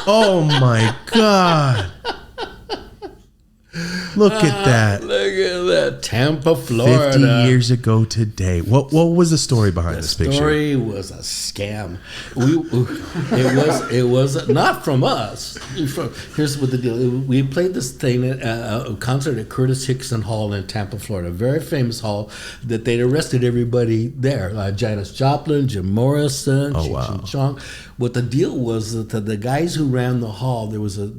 Oh my God. Look at that. Look at that. Tampa, Florida. 50 years ago today. What was the story behind this picture? The story was a scam. It was not from us. Here's what the deal is. We played this thing at a concert at Curtis Hickson Hall in Tampa, Florida. A very famous hall that they'd arrested everybody there. Janis Joplin, Jim Morrison, Cheech and Chong. What the deal was that the guys who ran the hall, there was a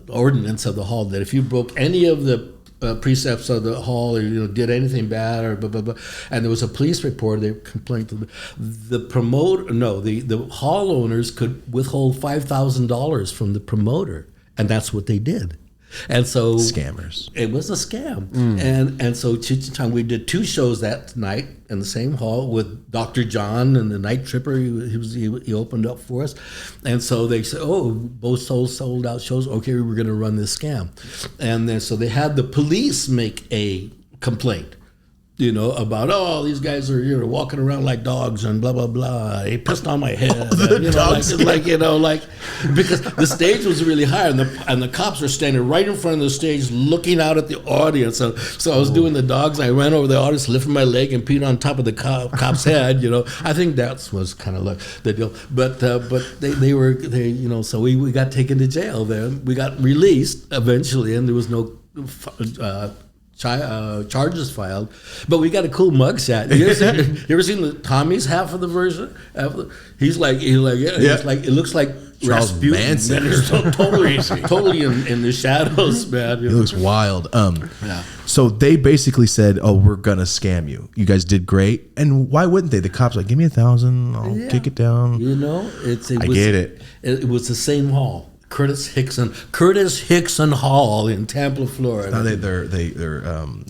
ordinance of the hall that if you broke any of the precepts of the hall, or did anything bad, or blah blah blah, and there was a police report, they complained to the hall owners could withhold $5,000 from the promoter, and that's what they did. And so scammers. It was a scam, and so Cheech and Chong, we did 2 shows that night in the same hall with Dr. John and the Night Tripper. He opened up for us, and so they said, "Oh, both sold out shows. Okay, we're going to run this scam," and then so they had the police make a complaint. About these guys are walking around like dogs and blah blah blah. He pissed on my head. Because the stage was really high and the cops were standing right in front of the stage looking out at the audience. So I was doing the dogs. And I ran over the audience, lifted my leg, and peed on top of the cop's head. I think that was kind of like the deal. But they so we got taken to jail. Then we got released eventually, and there was no charges filed, but we got a cool mugshot. You ever seen the Tommy's half of the version? He's like, it looks like Charles Rasputin. Manson. Totally in the shadows, man. He looks wild. So they basically said, "Oh, we're gonna scam you. You guys did great." And why wouldn't they? The cops like, "Give me $1,000. I'll kick it down." I get it. It was the same hall. Curtis Hickson Hall in Tampa, Florida. Now they're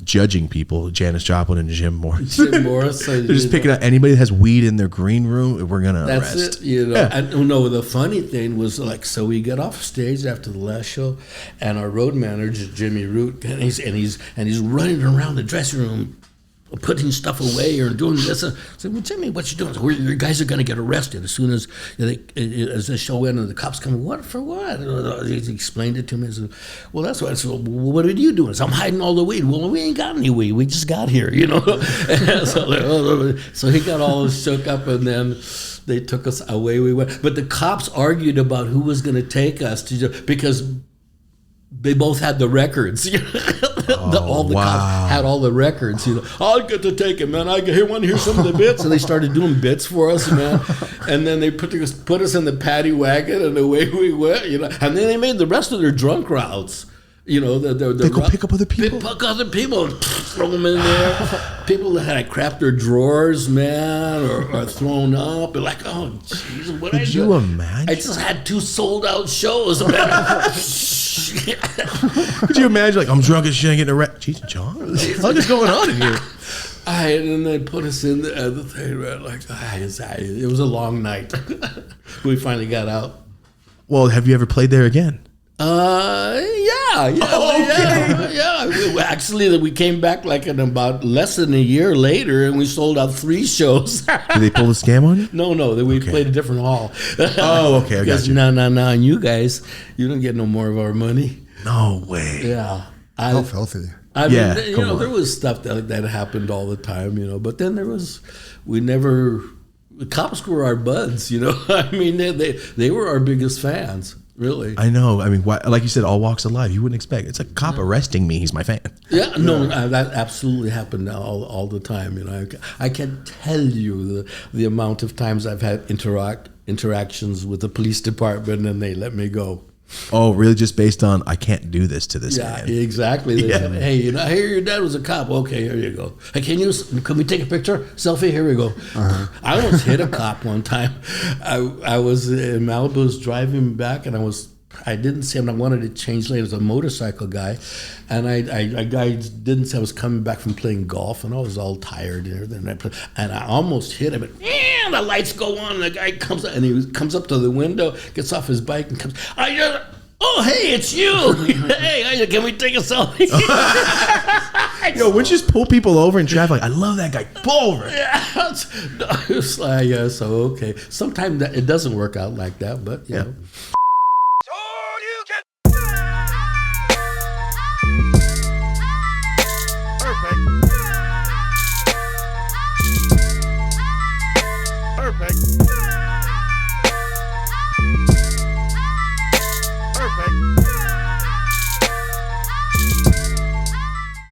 judging people. Janis Joplin and Jim Morrison. They're just picking out anybody that has weed in their green room. We're gonna arrest. That's it. And the funny thing was so we got off stage after the last show, and our road manager Jimmy Root, and he's running around the dressing room, putting stuff away or doing this. I said, "Well, Jimmy, what you doing?" So, your guys are going to get arrested as soon as the show ended and the cops come. What for? What? He explained it to me. I said, "Well, that's what." I said, "Well, what are you doing?" I said, "I'm hiding all the weed." "Well, we ain't got any weed. We just got here, So he got all shook up, and then they took us away. We went, but the cops argued about who was going to take us because they both had the records. All the cops had all the records. I'll get to take it, man. I want to hear some of the bits. And they started doing bits for us, man. And then they put us in the paddy wagon, and away we went. And then they made the rest of their drunk routes. They go pick up other people. They pick other people, and throw them in there. People that had crapped their drawers, man, or thrown up. They're like, "Oh, jeez, what Could you imagine? I just had 2 sold-out shows, man." Could you imagine? Like, I'm drunk as shit, I'm getting arrested. Cheech and Chong? What is going on in here? And then they put us in the thing, man. It was a long night. We finally got out. Well, have you ever played there again? Yeah. Actually, we came back in about less than a year later, and we sold out 3 shows. Did they pull the scam on you? No. We played a different hall. Oh, okay, I got you. No. And you guys, you don't get no more of our money. No way. Yeah. How filthy. I mean, there was stuff that happened all the time, but then the cops were our buds, I mean, they were our biggest fans. Really? I know. I mean, like you said, all walks of life. You wouldn't expect. It's a cop arresting me. He's my fan. Yeah, no, that absolutely happened all the time. I can't tell you the amount of times I've had interactions with the police department and they let me go. Oh, really? Just based on I can't do this to this man? Yeah, exactly. They said, "Hey, I hear your dad was a cop." "Okay, here you go. Hey, can we take a picture? Selfie? Here we go." I almost hit a cop one time. I was in Malibu, was driving back, and I didn't see him. I wanted to change lanes. It was a motorcycle guy, and I didn't see I was coming back from playing golf, and I was all tired and everything. And I almost hit him, and the lights go on. And the guy comes up, and he comes up to the window, gets off his bike, and comes. "Oh, hey, it's you. Hey, can we take a selfie?" Yo, wouldn't you just pull people over in traffic? Like, I love that guy. Pull over. Yeah, it's like, so okay. Sometimes it doesn't work out like that, but you know.